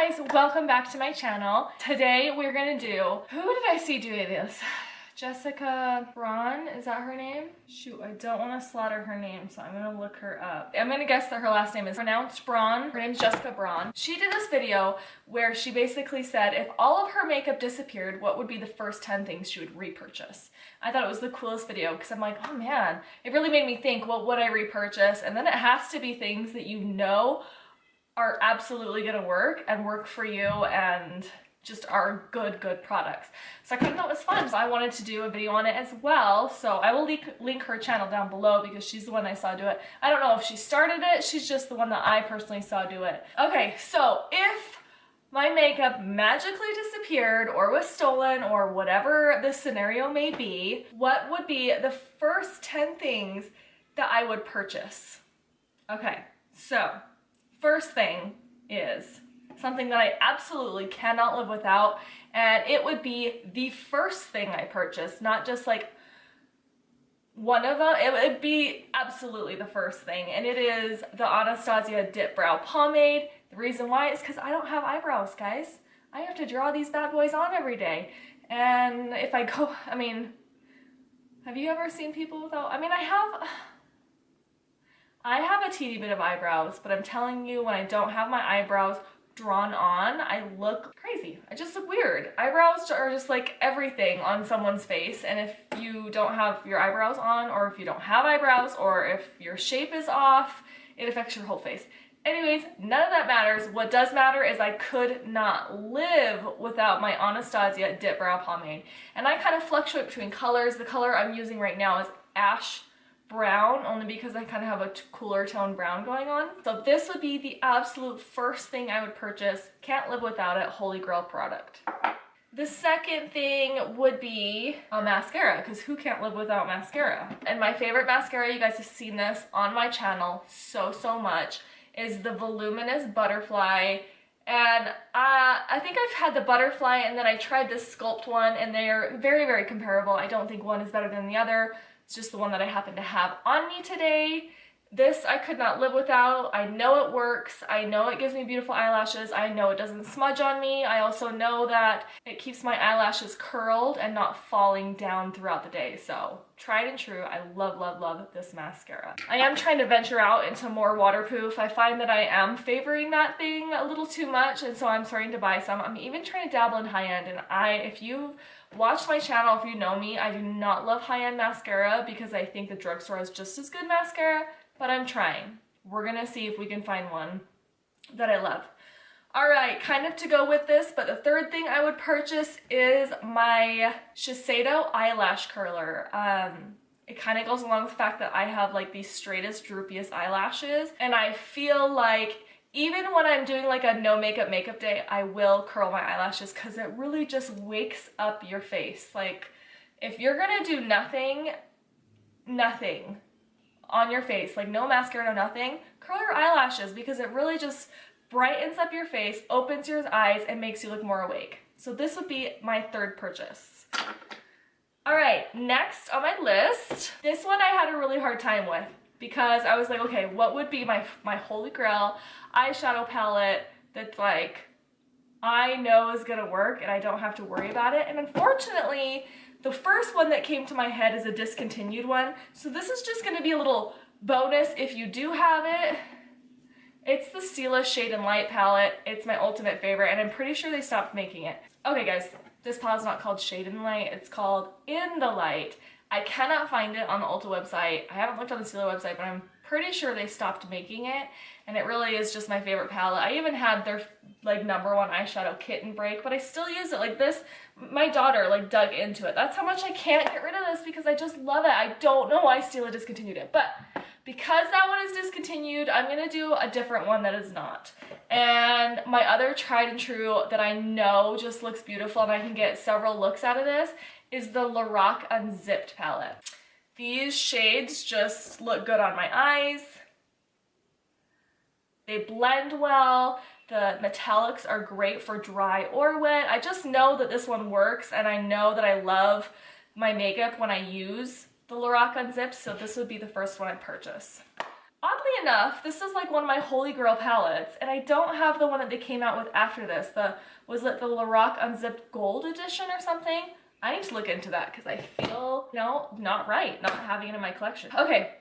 guys, welcome back to my channel. Today we're gonna do, who did I see doing this? Jessica Braun, is that her name? Shoot, I don't want to slaughter her name, so I'm gonna look her up. I'm gonna guess that her last name is pronounced Braun. Her name's Jessica Braun. She did this video where she basically said if all of her makeup disappeared, what would be the first 10 things she would repurchase? I thought it was the coolest video because I'm like, oh man, it really made me think, what would I repurchase? And then it has to be things that you know are absolutely gonna work and work for you and just are good products. So I kind of thought it was fun. So I wanted to do a video on it as well. So I will link her channel down below because she's the one I saw do it. I don't know if she started it, she's just the one that I personally saw do it. Okay, so if my makeup magically disappeared or was stolen or whatever the scenario may be, what would be the first 10 things that I would purchase? Okay, so first thing is something that I absolutely cannot live without, and it would be the first thing I purchased, not just like one of them. It would be absolutely the first thing, and it is the Anastasia Dip Brow Pomade. The reason why is because I don't have eyebrows, guys. I have to draw these bad boys on every day, and if I go, I mean, have you ever seen people without, I mean, I have a teeny bit of eyebrows, but I'm telling you, when I don't have my eyebrows drawn on, I look crazy. I just look weird. Eyebrows are just like everything on someone's face, and if you don't have your eyebrows on, or if you don't have eyebrows, or if your shape is off, it affects your whole face. Anyways, none of that matters. What does matter is I could not live without my Anastasia Dip Brow Pomade. And I kind of fluctuate between colors. The color I'm using right now is Ash Brown, only because I kind of have a cooler tone brown going on. So this would be the absolute first thing I would purchase. Can't live without it. Holy grail product. The second thing would be a mascara, because who can't live without mascara? And my favorite mascara, you guys have seen this on my channel so much, is the Voluminous Butterfly. And I think I've had the Butterfly, and then I tried this Sculpt one, and they're very comparable. I don't think one is better than the other. It's just the one that I happen to have on me today. This I could not live without. I know it works. I know it gives me beautiful eyelashes. I know it doesn't smudge on me. I also know that it keeps my eyelashes curled and not falling down throughout the day. So tried and true. I love this mascara. I am trying to venture out into more waterproof. I find that I am favoring that thing a little too much, and so I'm starting to buy some. I'm even trying to dabble in high-end, and if you've watched my channel, if you know me, I do not love high-end mascara because I think the drugstore has just as good mascara, but I'm trying. We're gonna see if we can find one that I love. All right, kind of to go with this, but the third thing I would purchase is my Shiseido eyelash curler. It kind of goes along with the fact that I have like the straightest, droopiest eyelashes, and I feel like even when I'm doing like a no makeup day, I will curl my eyelashes because it really just wakes up your face. Like, if you're gonna do nothing on your face, like no mascara, no nothing, curl your eyelashes because it really just brightens up your face, opens your eyes, and makes you look more awake. So this would be my third purchase. All right, next on my list, this one I had a really hard time with because I was like, okay, what would be my holy grail eyeshadow palette that's like, I know is gonna work and I don't have to worry about it? And unfortunately, the first one that came to my head is a discontinued one. So this is just gonna be a little bonus if you do have it. It's the Stila Shade and Light palette. It's my ultimate favorite, and I'm pretty sure they stopped making it. Okay guys, this palette's not called Shade and Light, it's called In the Light. I cannot find it on the Ulta website. I haven't looked on the Stila website, but I'm pretty sure they stopped making it, and it really is just my favorite palette. I even had their like #1 eyeshadow kitten break, but I still use it. Like this, my daughter like dug into it. That's how much I can't get rid of this because I just love it. I don't know why Stila discontinued it, but because that one is discontinued, I'm gonna do a different one that is not. And my other tried and true that I know just looks beautiful and I can get several looks out of this is the Lorac Unzipped palette. These shades just look good on my eyes. They blend well. The metallics are great for dry or wet. I just know that this one works, and I know that I love my makeup when I use the Lorac Unzipped, so this would be the first one I purchase. Oddly enough, this is like one of my holy grail palettes, and I don't have the one that they came out with after this. Was it the Lorac Unzipped Gold Edition or something? I need to look into that because I feel, you know, not right not having it in my collection. Okay,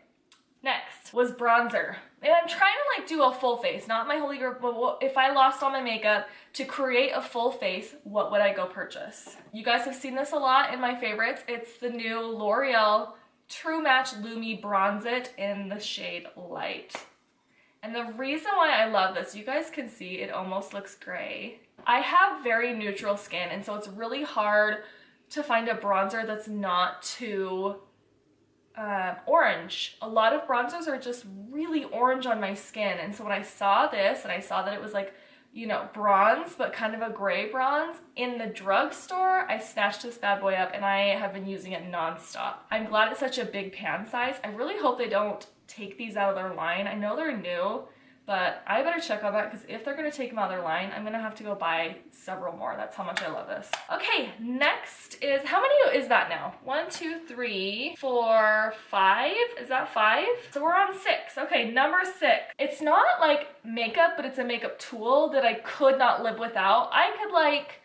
next was bronzer. And I'm trying to like do a full face, not my holy grail, but if I lost all my makeup to create a full face, what would I go purchase? You guys have seen this a lot in my favorites. It's the new L'Oreal True Match Lumi Bronze It in the shade Light. And the reason why I love this, you guys can see it almost looks gray. I have very neutral skin, and so it's really hard to find a bronzer that's not too orange. A lot of bronzers are just really orange on my skin, and so when I saw this and I saw that it was like, you know, bronze, but kind of a gray bronze in the drugstore, I snatched this bad boy up and I have been using it nonstop. I'm glad it's such a big pan size. I really hope they don't take these out of their line. I know they're new, but I better check on that because if they're gonna take them out of their line, I'm gonna have to go buy several more. That's how much I love this. Okay, next is, how many is that now? 1, 2, 3, 4, 5. Is that 5? So we're on 6. Okay, number 6. It's not like makeup, but it's a makeup tool that I could not live without. I could like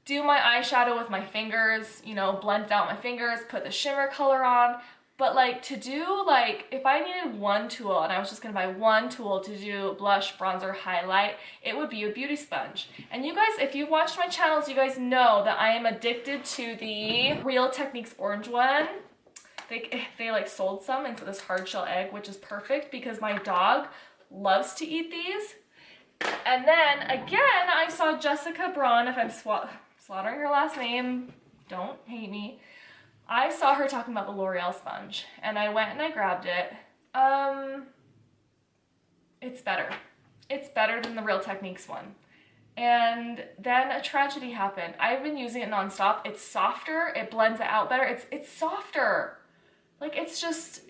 do my eyeshadow with my fingers, you know, blend out my fingers, put the shimmer color on. But like to do like, if I needed one tool and I was just gonna buy one tool to do blush, bronzer, highlight, it would be a beauty sponge. And you guys, if you've watched my channels, you guys know that I am addicted to the Real Techniques orange one. They like sold some into this hard shell egg, which is perfect because my dog loves to eat these. And then again, I saw Jessica Braun, if I'm slaughtering her last name, don't hate me. I saw her talking about the L'Oreal sponge, and I went and I grabbed it. It's better. It's better than the Real Techniques one. And then a tragedy happened. I've been using it nonstop. It's softer. It blends it out better. It's softer. Like, it's just,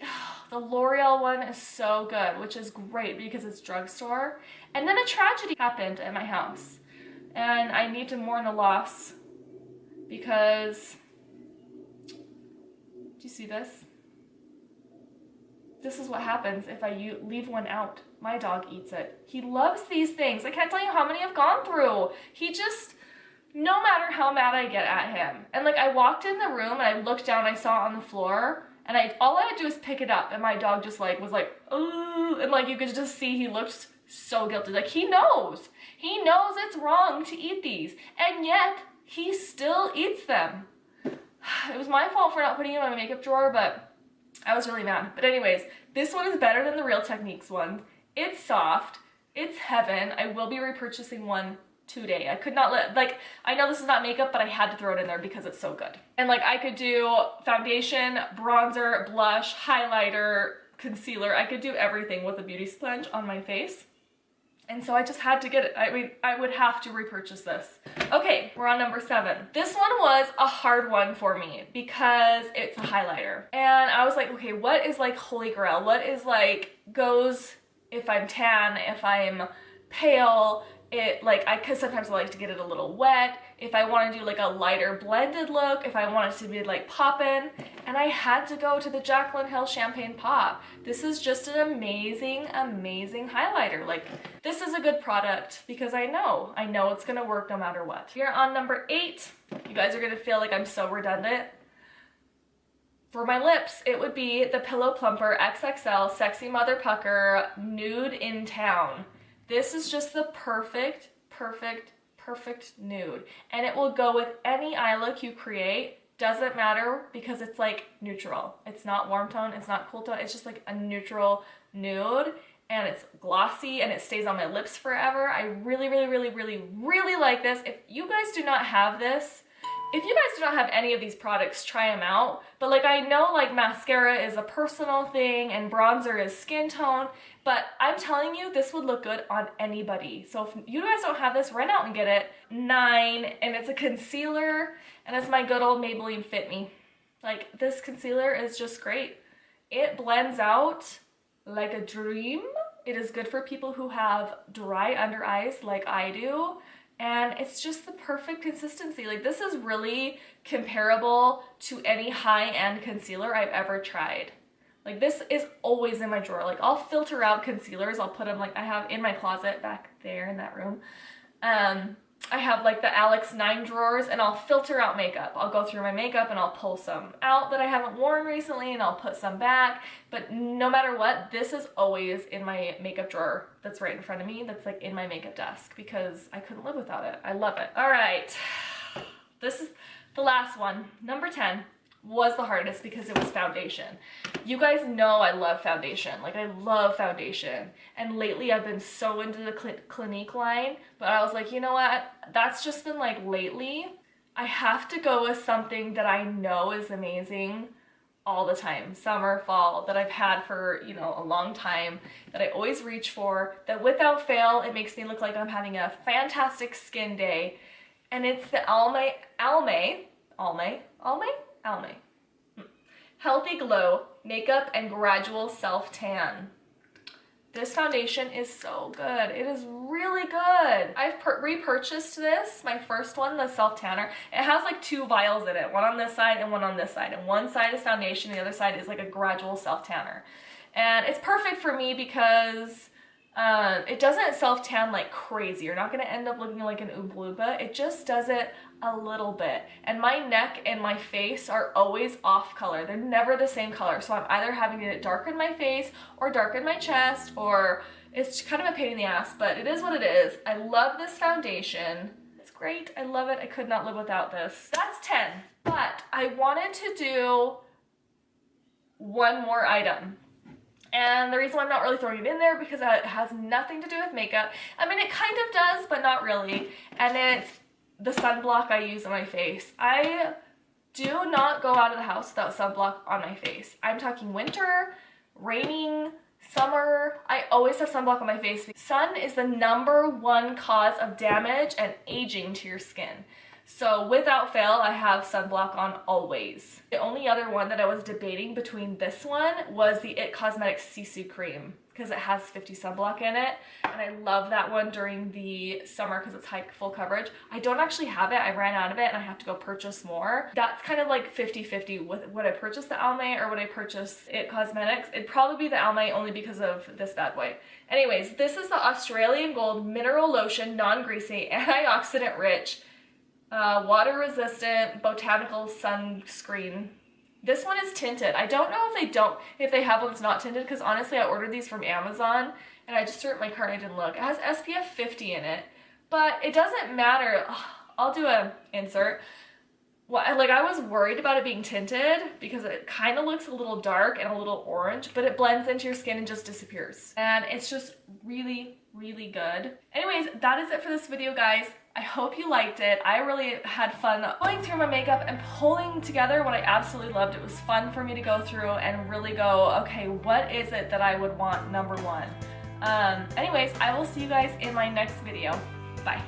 the L'Oreal one is so good, which is great because it's drugstore. And then a tragedy happened at my house, and I need to mourn the loss because... Do you see this? This is what happens if I leave one out. My dog eats it. He loves these things. I can't tell you how many I've gone through. He just, no matter how mad I get at him. And like I walked in the room and I looked down, I saw it on the floor, and all I had to do was pick it up, and my dog just like was like, ooh, and like you could just see he looked so guilty. Like he knows it's wrong to eat these, and yet he still eats them. It was my fault for not putting it in my makeup drawer, but I was really mad. But anyways, this one is better than the Real Techniques one. It's soft. It's heaven. I will be repurchasing one today. I could not like, I know this is not makeup, but I had to throw it in there because it's so good. And like I could do foundation, bronzer, blush, highlighter, concealer. I could do everything with a beauty sponge on my face. And so I just had to get it. I would have to repurchase this. Okay, we're on number 7. This one was a hard one for me because it's a highlighter. And I was like, okay, what is like holy grail? What is like goes if I'm tan, if I'm pale? Cause sometimes I like to get it a little wet. If I want to do like a lighter blended look, if I want it to be like poppin', and I had to go to the Jaclyn Hill Champagne Pop. This is just an amazing, amazing highlighter. Like, this is a good product because I know it's gonna work no matter what. We're on number 8. You guys are gonna feel like I'm so redundant. For my lips, it would be the Pillow Plumper XXL Sexy Mother Pucker Nude in Town. This is just the perfect nude. And it will go with any eye look you create. Doesn't matter because it's like neutral. It's not warm tone, it's not cool tone, it's just like a neutral nude. And it's glossy and it stays on my lips forever. I really like this. If you guys do not have this, if you guys do not have any of these products, try them out. But like I know like mascara is a personal thing and bronzer is skin tone, but I'm telling you this would look good on anybody. So if you guys don't have this, run out and get it. 9, and it's a concealer, and it's my good old Maybelline Fit Me. Like, this concealer is just great. It blends out like a dream. It is good for people who have dry under eyes like I do. And it's just the perfect consistency. Like, this is really comparable to any high-end concealer I've ever tried. Like this is always in my drawer. Like I'll filter out concealers. I'll put them like I have in my closet back there in that room. I have like the Alex 9 drawers, and I'll filter out makeup. I'll go through my makeup and I'll pull some out that I haven't worn recently, and I'll put some back. But no matter what, this is always in my makeup drawer that's right in front of me, that's like in my makeup desk, because I couldn't live without it. I love it. All right, this is the last one. Number 10 was the hardest because it was foundation. You guys know I love foundation. Like I love foundation. And lately I've been so into the Clinique line, but I was like, you know what? That's just been like lately. I have to go with something that I know is amazing all the time. Summer, fall, that I've had for, you know, a long time, that I always reach for, that without fail, it makes me look like I'm having a fantastic skin day. And it's the Almay Healthy Glow Makeup and Gradual Self Tan. This foundation is so good. It is really good. I've repurchased this, my first one, the Self Tanner. It has like 2 vials in it, one on this side and one on this side. And one side is foundation, the other side is like a gradual self tanner. And it's perfect for me because it doesn't self tan like crazy. You're not gonna end up looking like an Oompa Loompa. It just does it a little bit. And my neck and my face are always off color. They're never the same color. So I'm either having to darken my face or darken my chest, or it's kind of a pain in the ass, but it is what it is. I love this foundation. It's great. I love it. I could not live without this. That's 10. But I wanted to do one more item. And the reason why I'm not really throwing it in there, because it has nothing to do with makeup. I mean, it kind of does, but not really. And it's the sunblock I use on my face. I do not go out of the house without sunblock on my face. I'm talking winter, raining, summer. I always have sunblock on my face. Sun is the #1 cause of damage and aging to your skin. So without fail, I have sunblock on always. The only other one that I was debating between this one was the IT Cosmetics Sisu Cream, because it has 50 sunblock in it, and I love that one during the summer because it's high full coverage. I don't actually have it. I ran out of it and I have to go purchase more. That's kind of like 50-50 with would I purchase the Almay or would I purchase IT Cosmetics. It'd probably be the Almay only because of this bad boy. Anyways, this is the Australian Gold Mineral Lotion, non-greasy, antioxidant rich, water resistant botanical sunscreen. This one is tinted. I don't know if they have one that's not tinted, because honestly I ordered these from Amazon and I just threw it in my cart and I didn't look. It has SPF 50 in it, but it doesn't matter. I'll do an insert. Well, like I was worried about it being tinted because it kind of looks a little dark and a little orange, but it blends into your skin and just disappears. And it's just really, really good. Anyways, that is it for this video, guys. I hope you liked it. I really had fun going through my makeup and pulling together what I absolutely loved. It was fun for me to go through and really go, okay, what is it that I would want #1? Anyways, I will see you guys in my next video. Bye.